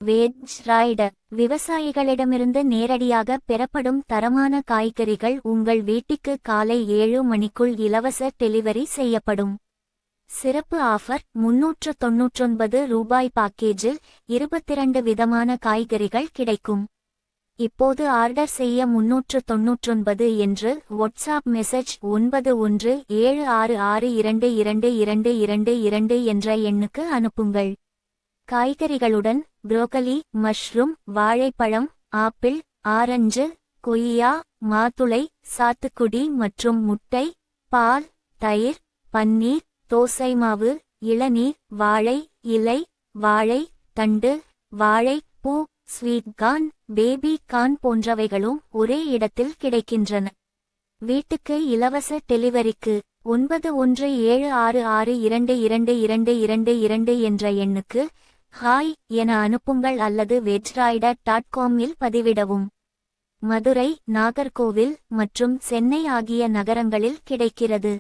Veg rider விவசாயிகளிடமிருந்து நேரடியாக பெறப்படும் தரமான காய்கறிகள் உங்கள் வீட்டுக்கு காலை 7 மணிக்குள் இலவச டெலிவரி செய்யப்படும். சிறப்பு ஆஃபர் ரூ. 399 பாக்கேஜில் 22 விதமான காய்கறிகள் கிடைக்கும். இப்போது ஆர்டர் செய்ய 399 என்று வாட்ஸ்அப் மெசேஜ் 9176622222 என்ற எண்ணுக்கு அனுப்புங்கள். காய்கறிகளுடன் புரோக்கலி, மஷ்ரூம், வாழைப்பழம், ஆப்பிள், ஆரஞ்சு, கொய்யா, மாதுளை, சாத்துக்குடி மற்றும் முட்டை, பால், தயிர், பன்னீர், தோசை மாவு, இளநீர், வாழை இலை, வாழை தண்டு, வாழை பூ, ஸ்வீட் கார்ன், பேபி கார்ன் போன்றவைகளும் ஒரே இடத்தில் கிடைக்கின்றன. வீட்டுக்கு இலவச டெலிவரிக்கு 9176622222 என்ற எண்ணுக்கு ஹாய் என அனுப்புங்கள் அல்லது vegrider.com இல் பதிவிடவும். மதுரை, நாகர்கோவில் மற்றும் சென்னை ஆகிய நகரங்களில் கிடைக்கிறது.